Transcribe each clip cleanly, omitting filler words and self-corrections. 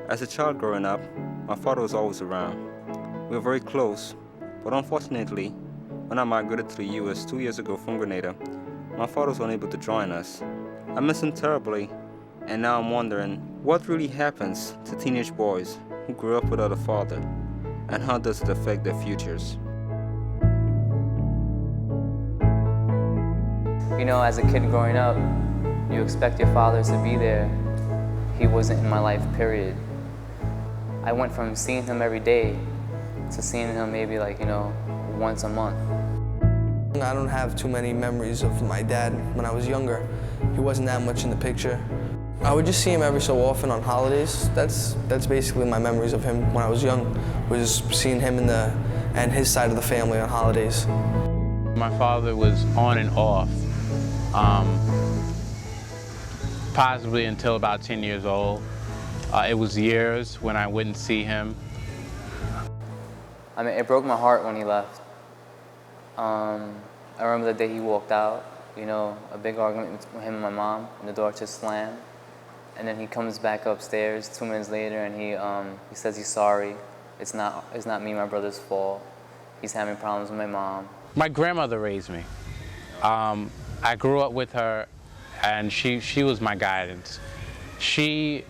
As a child growing up, my father was always around. We were very close, but unfortunately, when I migrated to the US 2 years ago from Grenada, my father was unable to join us. I miss him terribly, and now I'm wondering what really happens to teenage boys who grew up without a father, and how does it affect their futures? You know, as a kid growing up, you expect your father to be there. He wasn't in my life, period. I went from seeing him every day to seeing him maybe once a month. I don't have too many memories of my dad when I was younger. He wasn't that much in the picture. I would just see him every so often on holidays. That's basically my memories of him when I was young, was seeing him and his side of the family on holidays. My father was on and off, possibly until about 10 years old. It was years when I wouldn't see him. I mean, it broke my heart when he left. I remember the day he walked out, a big argument with him and my mom, and the door just slammed. And then he comes back upstairs 2 minutes later, and he says he's sorry. It's not me, my brother's fault. He's having problems with my mom. My grandmother raised me. I grew up with her, and she was my guidance. She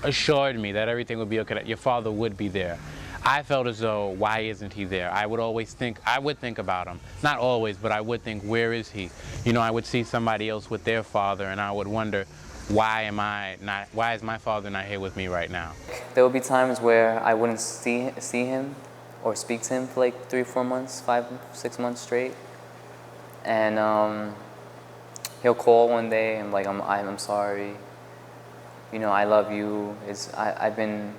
assured me that everything would be okay, that your father would be there. I felt as though, why isn't he there? I would think about him. Not always, but I would think, where is he? I would see somebody else with their father, and I would wonder, why is my father not here with me right now? There would be times where I wouldn't see him or speak to him for like 3 or 4 months, 5, 6 months straight. And he'll call one day and I'm sorry. I love you. I've been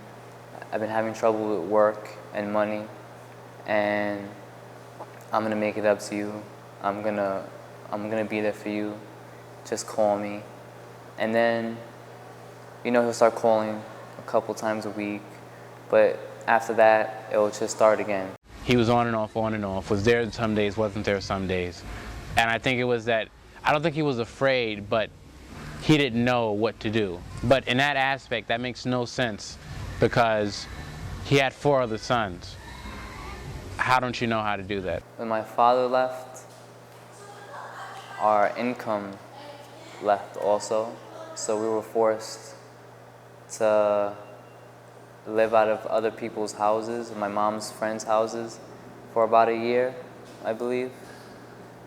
having trouble with work and money, and I'm gonna make it up to you. I'm gonna be there for you. Just call me. And then, he'll start calling a couple times a week, but after that, it will just start again. He was on and off, was there some days, wasn't there some days. And I think it was that, I don't think he was afraid, but he didn't know what to do. But in that aspect, that makes no sense, because he had 4 other sons. How don't you know how to do that? When my father left, our income left also. So we were forced to live out of other people's houses, my mom's friends' houses, for about a year, I believe.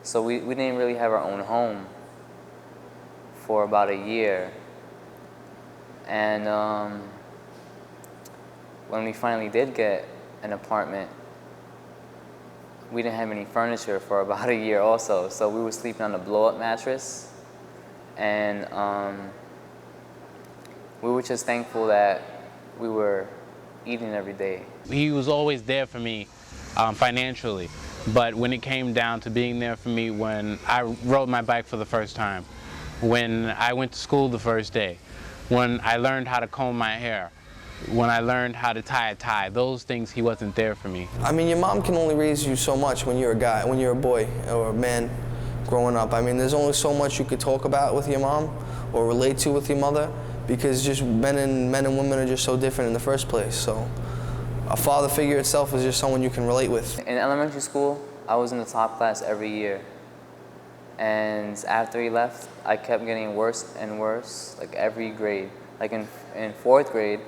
So we didn't really have our own home for about a year. And when we finally did get an apartment, we didn't have any furniture for about a year also. So we were sleeping on a blow-up mattress. And we were just thankful that we were eating every day. He was always there for me financially, but when it came down to being there for me when I rode my bike for the first time, when I went to school the first day, when I learned how to comb my hair, when I learned how to tie a tie, those things he wasn't there for me. I mean, your mom can only raise you so much when you're a guy, when you're a boy or a man growing up. I mean, there's only so much you could talk about with your mom or relate to with your mother, because just men and women are just so different in the first place. So a father figure itself is just someone you can relate with. In elementary school, I was in the top class every year. And after he left, I kept getting worse and worse, like every grade. Like in 4th grade,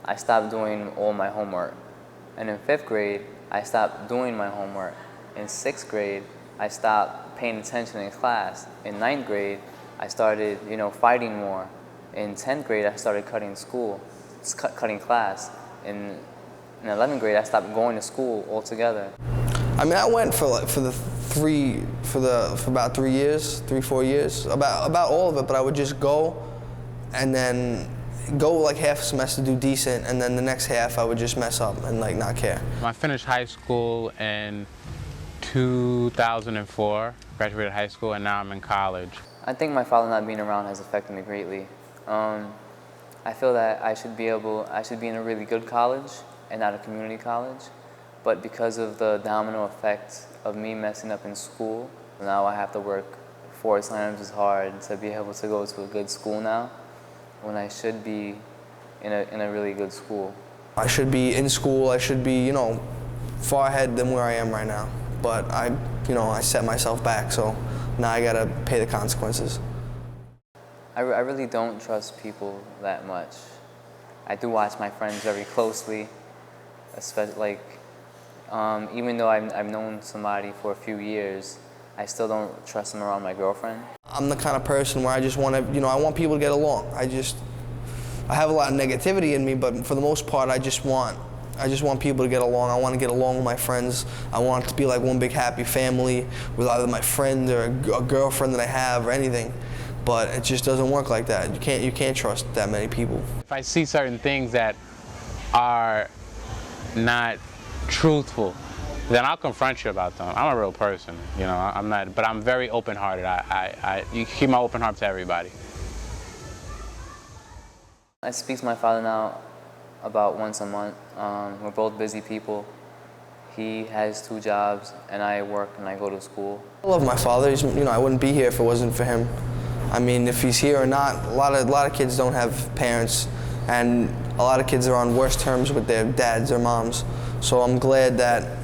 I stopped doing all my homework. And in 5th grade, I stopped doing my homework. In 6th grade, I stopped paying attention in class. In 9th grade, I started, fighting more. In 10th grade, I started cutting school, cutting class. In 11th grade, I stopped going to school altogether. I mean, I went for about 3 years, 3-4 years, about all of it. But I would just go, and then go like half a semester, do decent, and then the next half I would just mess up and not care. I finished high school in 2004, graduated high school, and now I'm in college. I think my father not being around has affected me greatly. I feel that I should be in a really good college and not a community college, but because of the domino effect of me messing up in school, now I have to work 4 times as hard to be able to go to a good school now, when I should be in a really good school. I should be in school. I should be, you know, far ahead than where I am right now. But I set myself back, so now I gotta pay the consequences. I really don't trust people that much. I do watch my friends very closely, especially like, even though I've known somebody for a few years, I still don't trust them around my girlfriend. I'm the kind of person where I just want to, I want people to get along. I have a lot of negativity in me, but for the most part, I just want people to get along. I want to get along with my friends. I want it to be like one big happy family with either my friend or a girlfriend that I have or anything. But it just doesn't work like that. You can't trust that many people. If I see certain things that are not truthful, then I'll confront you about them. I'm a real person, I'm not, but I'm very open-hearted. You keep my open heart to everybody. I speak to my father now about once a month. We're both busy people. He has 2 jobs, and I work and I go to school. I love my father. I wouldn't be here if it wasn't for him. I mean, if he's here or not, a lot of kids don't have parents, and a lot of kids are on worse terms with their dads or moms. So I'm glad that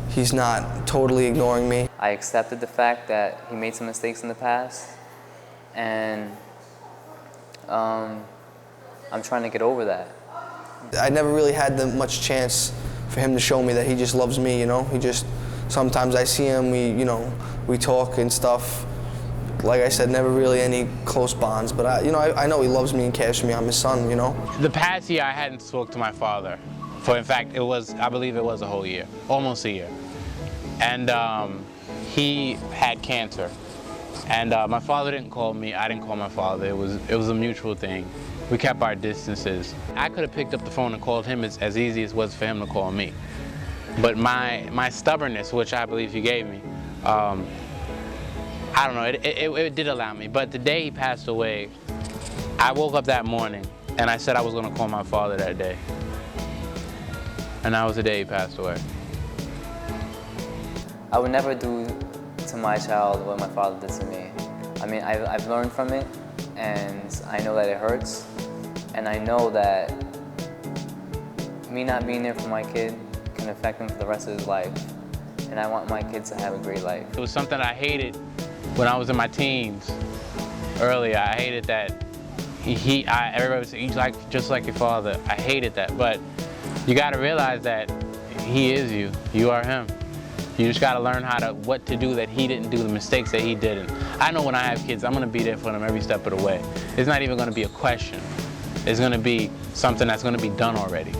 he's not totally ignoring me. I accepted the fact that he made some mistakes in the past, and I'm trying to get over that. I never really had much chance for him to show me that he just loves me, He just, sometimes I see him, we talk and stuff. Like I said, never really any close bonds, but I know he loves me and cares for me. I'm his son, The past year I hadn't spoke to my father. In fact, I believe it was a whole year, almost a year. And he had cancer. And my father didn't call me, I didn't call my father. It was a mutual thing. We kept our distances. I could have picked up the phone and called him as easy as it was for him to call me. But my stubbornness, which I believe he gave me, I don't know, it did allow me. But the day he passed away, I woke up that morning and I said I was gonna call my father that day. And that was the day he passed away. I would never do to my child what my father did to me. I mean, I've learned from it, and I know that it hurts, and I know that me not being there for my kid can affect him for the rest of his life, and I want my kids to have a great life. It was something I hated when I was in my teens. Earlier, I hated that everybody would say, "He's just like your father." I hated that, but you got to realize that he is you. You are him. You just got to learn what to do that he didn't do, the mistakes that he didn't. I know when I have kids, I'm going to be there for them every step of the way. It's not even going to be a question. It's going to be something that's going to be done already.